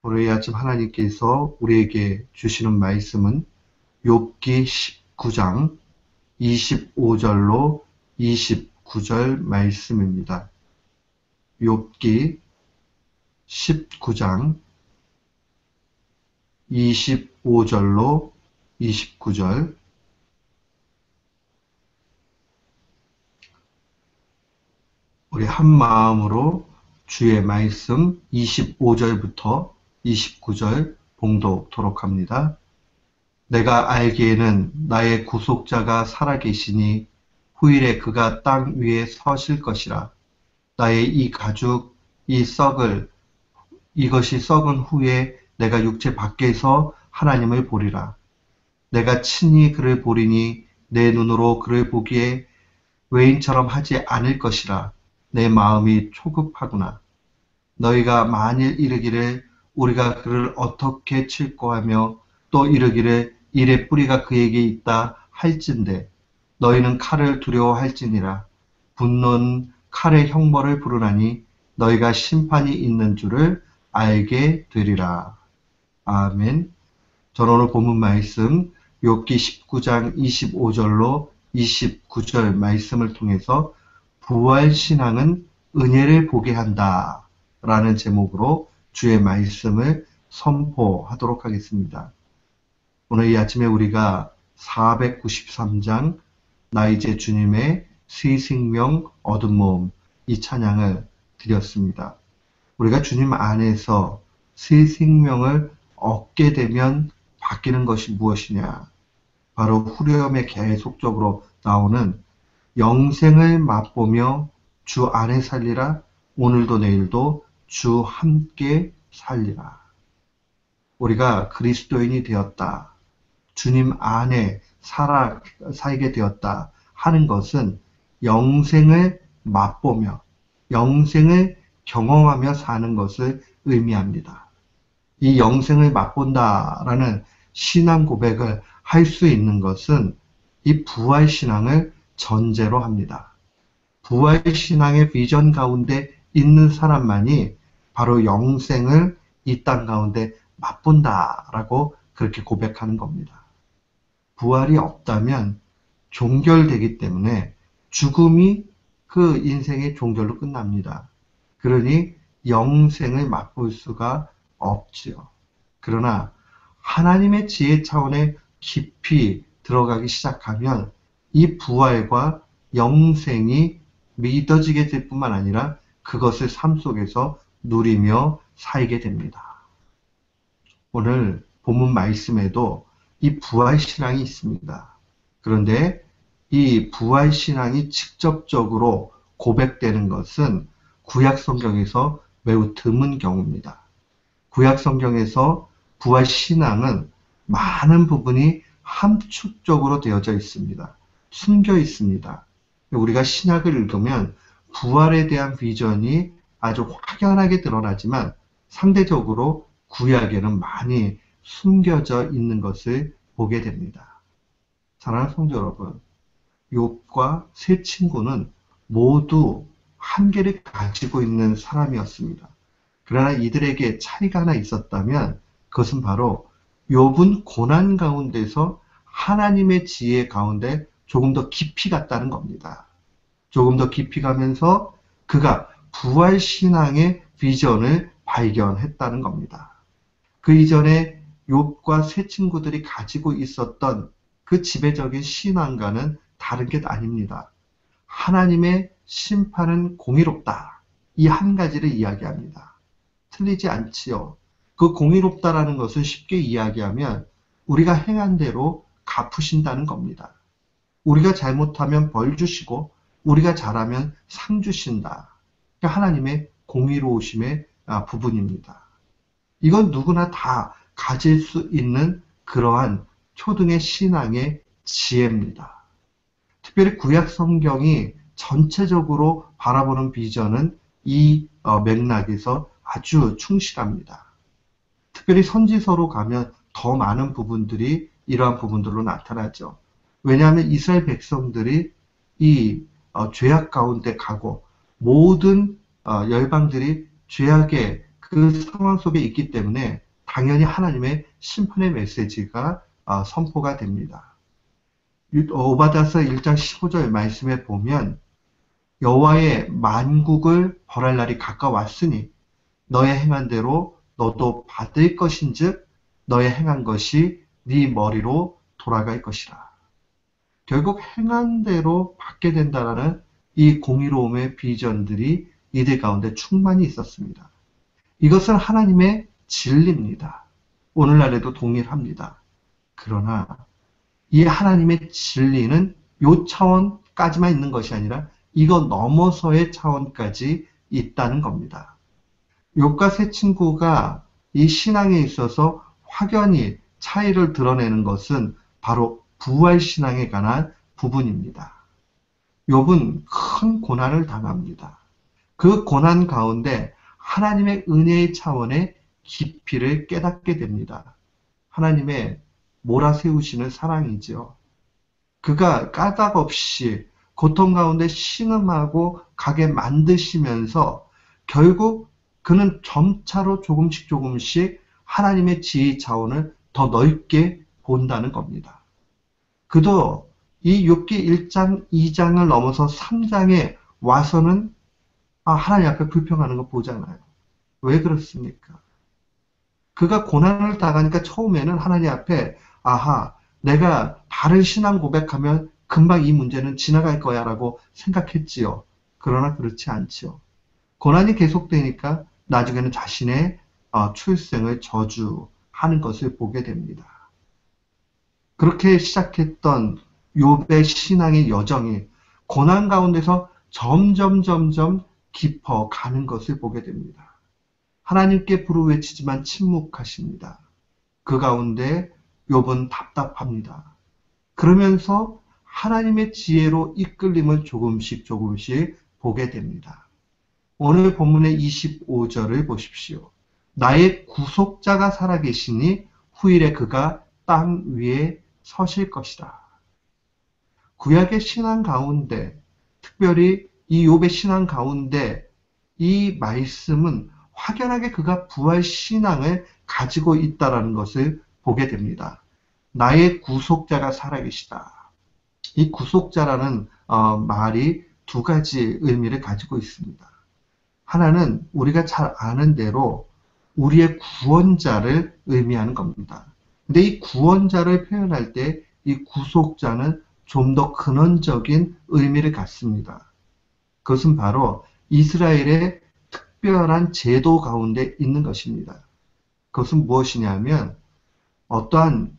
오늘 이 아침 하나님께서 우리에게 주시는 말씀은 욥기 19장 25절로 29절 말씀입니다. 욥기 19장 25절로 29절. 우리 한 마음으로 주의 말씀 25절부터 29절 봉독토록 합니다. 내가 알기에는 나의 구속자가 살아계시니 후일에 그가 땅 위에 서실 것이라. 나의 이 가죽, 이것이 썩은 후에 내가 육체 밖에서 하나님을 보리라. 내가 친히 그를 보리니 내 눈으로 그를 보기에 외인처럼 하지 않을 것이라. 내 마음이 초급하구나. 너희가 만일 이르기를 우리가 그를 어떻게 칠꼬 하며 또 이르기를 이래 뿌리가 그에게 있다 할진대 너희는 칼을 두려워할지니라. 분노는 칼의 형벌을 부르나니 너희가 심판이 있는 줄을 알게 되리라. 아멘. 저는 오늘 본문 말씀 욥기 19장 25절로 29절 말씀을 통해서 부활신앙은 은혜를 보게 한다 라는 제목으로 주의 말씀을 선포하도록 하겠습니다. 오늘 이 아침에 우리가 493장 나 이제 주님의 새 생명 얻은 몸 이 찬양을 드렸습니다. 우리가 주님 안에서 새 생명을 얻게 되면 바뀌는 것이 무엇이냐? 바로 후렴에 계속적으로 나오는 영생을 맛보며 주 안에 살리라. 오늘도 내일도 주 함께 살리라. 우리가 그리스도인이 되었다. 주님 안에 살게 되었다 하는 것은 영생을 맛보며 영생을 경험하며 사는 것을 의미합니다. 이 영생을 맛본다라는 신앙 고백을 할 수 있는 것은 이 부활신앙을 전제로 합니다. 부활신앙의 비전 가운데 있는 사람만이 바로 영생을 이 땅 가운데 맛본다라고 그렇게 고백하는 겁니다. 부활이 없다면 종결되기 때문에 죽음이 그 인생의 종결로 끝납니다. 그러니 영생을 맛볼 수가 없지요. 그러나 하나님의 지혜 차원에 깊이 들어가기 시작하면 이 부활과 영생이 믿어지게 될 뿐만 아니라 그것을 삶 속에서 누리며 살게 됩니다. 오늘 본문 말씀에도 이 부활신앙이 있습니다. 그런데 이 부활신앙이 직접적으로 고백되는 것은 구약성경에서 매우 드문 경우입니다. 구약성경에서 부활신앙은 많은 부분이 함축적으로 되어져 있습니다. 숨겨 있습니다. 우리가 신약을 읽으면 부활에 대한 비전이 아주 확연하게 드러나지만 상대적으로 구약에는 많이 숨겨져 있는 것을 보게 됩니다. 사랑하는 성도 여러분, 욥과 세 친구는 모두 한계를 가지고 있는 사람이었습니다. 그러나 이들에게 차이가 하나 있었다면 그것은 바로 욥은 고난 가운데서 하나님의 지혜 가운데 조금 더 깊이 갔다는 겁니다. 조금 더 깊이 가면서 그가 부활신앙의 비전을 발견했다는 겁니다. 그 이전에 욥과 세 친구들이 가지고 있었던 그 지배적인 신앙과는 다른 게 아닙니다. 하나님의 심판은 공의롭다. 이 한 가지를 이야기합니다. 틀리지 않지요. 그 공의롭다라는 것을 쉽게 이야기하면 우리가 행한 대로 갚으신다는 겁니다. 우리가 잘못하면 벌 주시고 우리가 잘하면 상 주신다. 그러니까 하나님의 공의로우심의 부분입니다. 이건 누구나 다 가질 수 있는 그러한 초등의 신앙의 지혜입니다. 특별히 구약 성경이 전체적으로 바라보는 비전은 이 맥락에서 아주 충실합니다. 특별히 선지서로 가면 더 많은 부분들이 이러한 부분들로 나타나죠. 왜냐하면 이스라엘 백성들이 이 죄악 가운데 가고 모든 열방들이 죄악의 그 그 상황 속에 있기 때문에 당연히 하나님의 심판의 메시지가 선포가 됩니다. 오바댜서 1장 15절 말씀에 보면 여호와의 만국을 벌할 날이 가까웠으니 너의 행한 대로 너도 받을 것인즉 너의 행한 것이 네 머리로 돌아갈 것이라. 결국 행한 대로 받게 된다라는 이 공의로움의 비전들이 이들 가운데 충만히 있었습니다. 이것은 하나님의 진리입니다. 오늘날에도 동일합니다. 그러나 이 하나님의 진리는 요 차원까지만 있는 것이 아니라 이거 넘어서의 차원까지 있다는 겁니다. 욥과 세 친구가 이 신앙에 있어서 확연히 차이를 드러내는 것은 바로 부활신앙에 관한 부분입니다. 욥은 큰 고난을 당합니다. 그 고난 가운데 하나님의 은혜의 차원의 깊이를 깨닫게 됩니다. 하나님의 몰아세우시는 사랑이죠. 그가 까닭 없이 고통 가운데 신음하고 가게 만드시면서 결국 그는 점차로 조금씩 하나님의 지혜 차원을 더 넓게 본다는 겁니다. 그도 이 욥기 1장, 2장을 넘어서 3장에 와서는 하나님 앞에 불평하는 거 보잖아요. 왜 그렇습니까? 그가 고난을 당하니까 처음에는 하나님 앞에 내가 바른 신앙 고백하면 금방 이 문제는 지나갈 거야 라고 생각했지요. 그러나 그렇지 않지요. 고난이 계속되니까 나중에는 자신의 출생을 저주하는 것을 보게 됩니다. 그렇게 시작했던 욥의 신앙의 여정이 고난 가운데서 점점 깊어가는 것을 보게 됩니다. 하나님께 부르짖지만 침묵하십니다. 그 가운데 욥은 답답합니다. 그러면서 하나님의 지혜로 이끌림을 조금씩 보게 됩니다. 오늘 본문의 25절을 보십시오. 나의 구속자가 살아계시니 후일에 그가 땅 위에 서실 것이다. 구약의 신앙 가운데, 특별히 이 욥의 신앙 가운데 이 말씀은 확연하게 그가 부활 신앙을 가지고 있다는 것을 보게 됩니다. 나의 구속자가 살아계시다. 이 구속자라는 말이 두 가지 의미를 가지고 있습니다. 하나는 우리가 잘 아는 대로 우리의 구원자를 의미하는 겁니다. 근데 이 구원자를 표현할 때 이 구속자는 좀 더 근원적인 의미를 갖습니다. 그것은 바로 이스라엘의 특별한 제도 가운데 있는 것입니다. 그것은 무엇이냐면 어떠한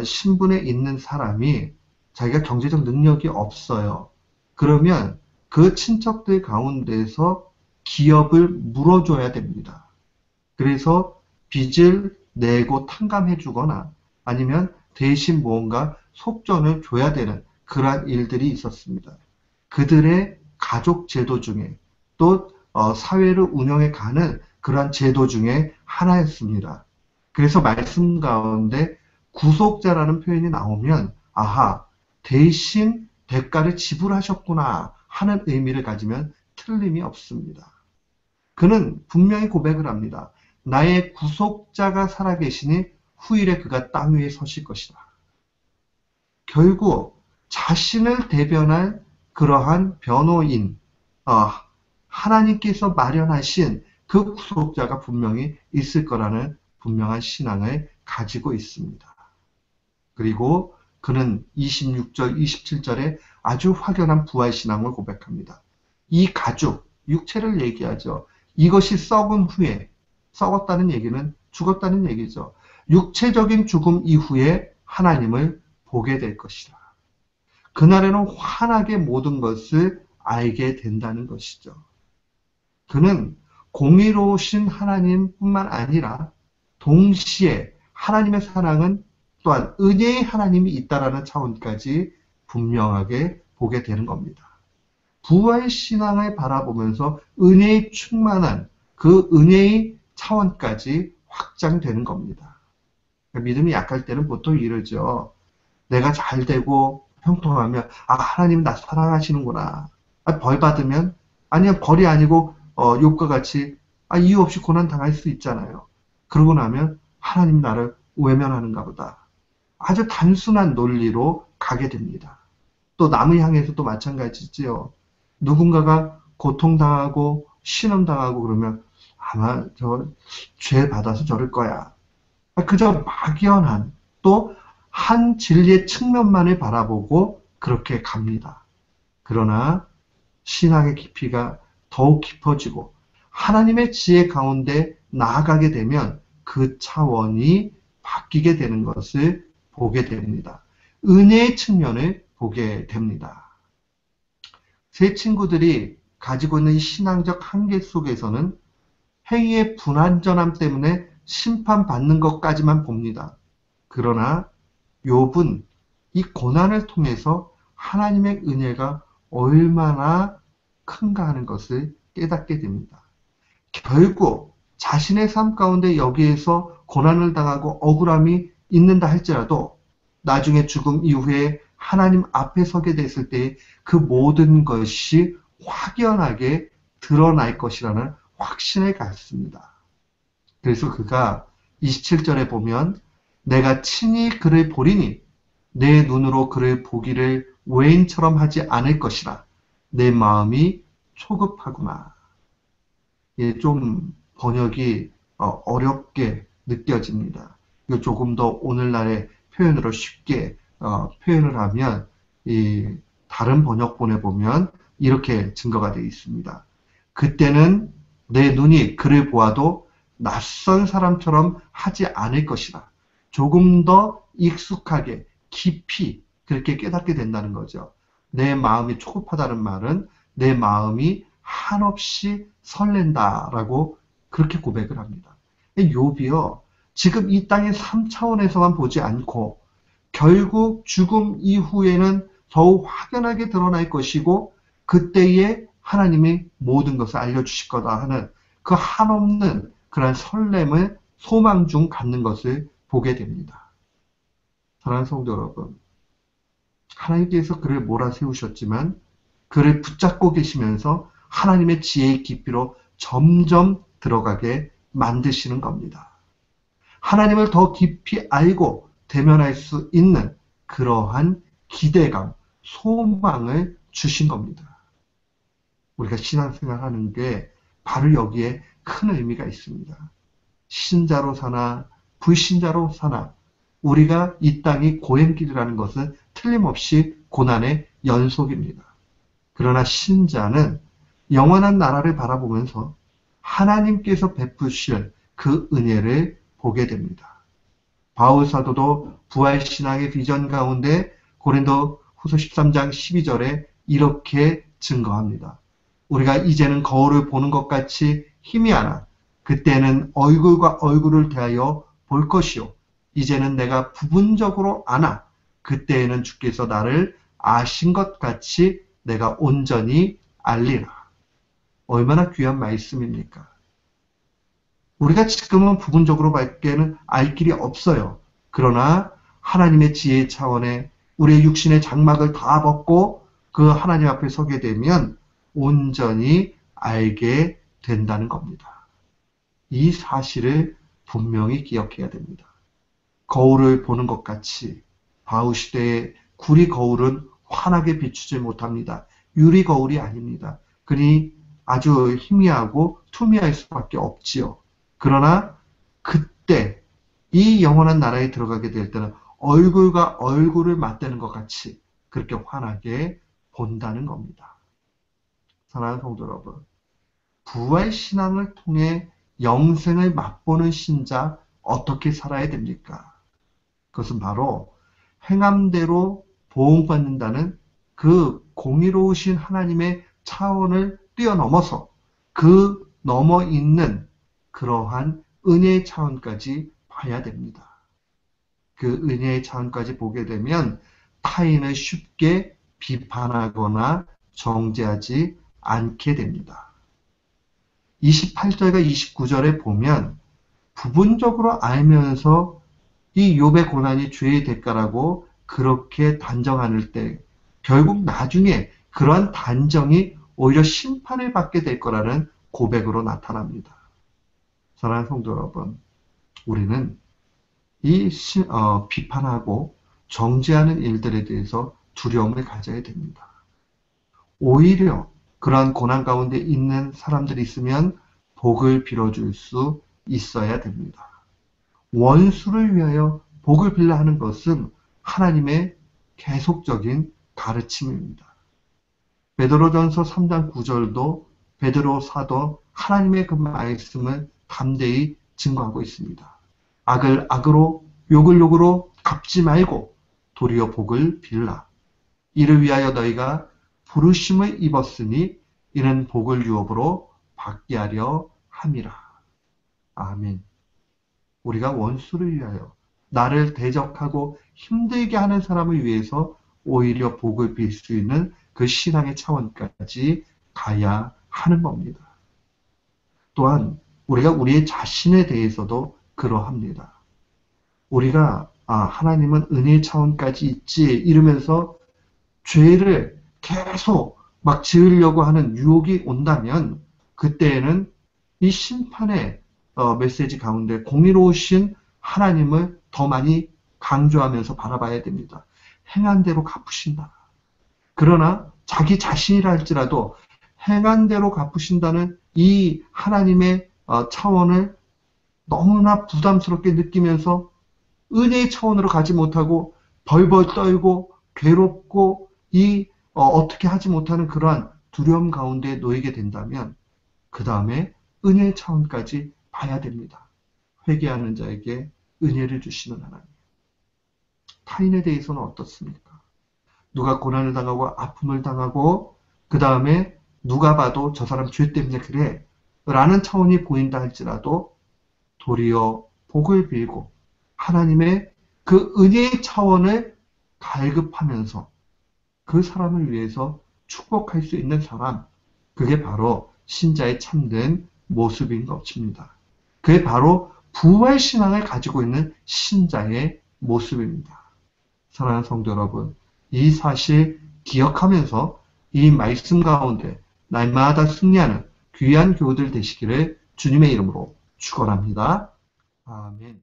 신분에 있는 사람이 자기가 경제적 능력이 없어요. 그러면 그 친척들 가운데서 기업을 물어줘야 됩니다. 그래서 빚을 내고 탕감해 주거나 아니면 대신 무언가 속전을 줘야 되는 그러한 일들이 있었습니다. 그들의 가족 제도 중에 또 사회를 운영해 가는 그러한 제도 중에 하나였습니다. 그래서 말씀 가운데 구속자라는 표현이 나오면 대신 대가를 지불하셨구나 하는 의미를 가지면 틀림이 없습니다. 그는 분명히 고백을 합니다. 나의 구속자가 살아계시니 후일에 그가 땅 위에 서실 것이다. 결국 자신을 대변할 그러한 변호인, 하나님께서 마련하신 그 구속자가 분명히 있을 거라는 분명한 신앙을 가지고 있습니다. 그리고 그는 26절, 27절에 아주 확연한 부활신앙을 고백합니다. 이 가죽, 육체를 얘기하죠. 이것이 썩은 후에, 썩었다는 얘기는 죽었다는 얘기죠. 육체적인 죽음 이후에 하나님을 보게 될 것이다. 그날에는 환하게 모든 것을 알게 된다는 것이죠. 그는 공의로우신 하나님뿐만 아니라 동시에 하나님의 사랑은 또한 은혜의 하나님이 있다라는 차원까지 분명하게 보게 되는 겁니다. 부활 신앙을 바라보면서 은혜의 충만한 그 은혜의 차원까지 확장되는 겁니다. 믿음이 약할 때는 보통 이러죠. 내가 잘 되고 형통하면 하나님 나 사랑하시는구나. 벌 받으면 아니면 벌이 아니고 욥과 같이 이유 없이 고난 당할 수 있잖아요. 그러고 나면 하나님 나를 외면하는가 보다. 아주 단순한 논리로 가게 됩니다. 또 남을 향해서도 마찬가지지요. 누군가가 고통당하고 신음당하고 그러면 아마 저 죄 받아서 저럴 거야. 그저 막연한 또 한 진리의 측면만을 바라보고 그렇게 갑니다. 그러나 신앙의 깊이가 더욱 깊어지고 하나님의 지혜 가운데 나아가게 되면 그 차원이 바뀌게 되는 것을 보게 됩니다. 은혜의 측면을 보게 됩니다. 세 친구들이 가지고 있는 이 신앙적 한계 속에서는 행위의 불완전함 때문에 심판받는 것까지만 봅니다. 그러나 욥은 이 고난을 통해서 하나님의 은혜가 얼마나 큰가 하는 것을 깨닫게 됩니다. 결국 자신의 삶 가운데 여기에서 고난을 당하고 억울함이 있는다 할지라도 나중에 죽음 이후에 하나님 앞에 서게 됐을 때 그 모든 것이 확연하게 드러날 것이라는 확신을 갖습니다. 그래서 그가 27절에 보면 내가 친히 그를 보리니 내 눈으로 그를 보기를 외인처럼 하지 않을 것이라 내 마음이 초급하구나. 좀 번역이 어렵게 느껴집니다. 이거 조금 더 오늘날의 표현으로 쉽게 표현을 하면 이 다른 번역본에 보면 이렇게 증거가 되어 있습니다. 그때는 내 눈이 그를 보아도 낯선 사람처럼 하지 않을 것이라. 조금 더 익숙하게 깊이 그렇게 깨닫게 된다는 거죠. 내 마음이 초급하다는 말은 내 마음이 한없이 설렌다라고 그렇게 고백을 합니다. 욥이요, 지금 이 땅의 3차원에서만 보지 않고 결국 죽음 이후에는 더욱 확연하게 드러날 것이고 그때에 하나님이 모든 것을 알려주실 거다 하는 그 한없는 그런 설렘을 소망 중 갖는 것을 보게 됩니다. 사랑하는 성도 여러분, 하나님께서 그를 몰아세우셨지만 그를 붙잡고 계시면서 하나님의 지혜의 깊이로 점점 들어가게 만드시는 겁니다. 하나님을 더 깊이 알고 대면할 수 있는 그러한 기대감, 소망을 주신 겁니다. 우리가 신앙생활 하는 게 바로 여기에 큰 의미가 있습니다. 신자로 사나 불신자로 사나 우리가 이 땅이 고행길이라는 것은 틀림없이 고난의 연속입니다. 그러나 신자는 영원한 나라를 바라보면서 하나님께서 베푸실 그 은혜를 보게 됩니다. 바울 사도도 부활신앙의 비전 가운데 고린도 후서 13장 12절에 이렇게 증거합니다. 우리가 이제는 거울을 보는 것 같이 희미하나 그때는 얼굴과 얼굴을 대하여 볼 것이요 이제는 내가 부분적으로 아나 그때에는 주께서 나를 아신 것 같이 내가 온전히 알리라. 얼마나 귀한 말씀입니까? 우리가 지금은 부분적으로 밖에는 알 길이 없어요. 그러나 하나님의 지혜 차원에 우리의 육신의 장막을 다 벗고 그 하나님 앞에 서게 되면 온전히 알게 된다는 겁니다. 이 사실을 분명히 기억해야 됩니다. 거울을 보는 것 같이 바울 시대의 구리 거울은 환하게 비추지 못합니다. 유리 거울이 아닙니다. 그니 아주 희미하고 투미할 수밖에 없지요. 그러나 그때 이 영원한 나라에 들어가게 될 때는 얼굴과 얼굴을 맞대는 것 같이 그렇게 환하게 본다는 겁니다. 사랑하는 성도 여러분, 부활 신앙을 통해 영생을 맛보는 신자 어떻게 살아야 됩니까? 그것은 바로 행함대로 보응받는다는 그 공의로우신 하나님의 차원을 뛰어넘어서 그 넘어 있는 그러한 은혜의 차원까지 봐야 됩니다. 그 은혜의 차원까지 보게 되면 타인을 쉽게 비판하거나 정죄하지 않게 됩니다. 28절과 29절에 보면 부분적으로 알면서 이 욥의 고난이 죄의 대가라고 그렇게 단정하는 때 결국 나중에 그러한 단정이 오히려 심판을 받게 될 거라는 고백으로 나타납니다. 사랑하는 성도 여러분, 우리는 비판하고 정죄하는 일들에 대해서 두려움을 가져야 됩니다. 오히려 그러한 고난 가운데 있는 사람들이 있으면 복을 빌어줄 수 있어야 됩니다. 원수를 위하여 복을 빌라 하는 것은 하나님의 계속적인 가르침입니다. 베드로전서 3장 9절도 베드로 사도 하나님의 그 말씀을 담대히 증거하고 있습니다. 악을 악으로 욕을 욕으로 갚지 말고 도리어 복을 빌라. 이를 위하여 너희가 부르심을 입었으니 이는 복을 유업으로 받게 하려 함이라. 아멘. 우리가 원수를 위하여 나를 대적하고 힘들게 하는 사람을 위해서 오히려 복을 빌 수 있는 그 신앙의 차원까지 가야 하는 겁니다. 또한 우리가 우리의 자신에 대해서도 그러합니다. 우리가 하나님은 은혜의 차원까지 있지 이러면서 죄를 계속 막 지으려고 하는 유혹이 온다면 그때에는 이 심판의 메시지 가운데 공의로우신 하나님을 더 많이 강조하면서 바라봐야 됩니다. 행한 대로 갚으신다. 그러나 자기 자신이라 할지라도 행한 대로 갚으신다는 이 하나님의 차원을 너무나 부담스럽게 느끼면서 은혜의 차원으로 가지 못하고 벌벌 떨고 괴롭고 어떻게 하지 못하는 그러한 두려움 가운데 놓이게 된다면 그 다음에 은혜의 차원까지 봐야 됩니다. 회개하는 자에게 은혜를 주시는 하나님. 타인에 대해서는 어떻습니까? 누가 고난을 당하고 아픔을 당하고 그 다음에 누가 봐도 저 사람 죄 때문에 그래 라는 차원이 보인다 할지라도 도리어 복을 빌고 하나님의 그 은혜의 차원을 갈급하면서 그 사람을 위해서 축복할 수 있는 사람, 그게 바로 신자의 참된 모습인 것입니다. 그게 바로 부활신앙을 가지고 있는 신자의 모습입니다. 사랑하는 성도 여러분, 이 사실 기억하면서 이 말씀 가운데 날마다 승리하는 귀한 교우들 되시기를 주님의 이름으로 축원합니다. 아멘.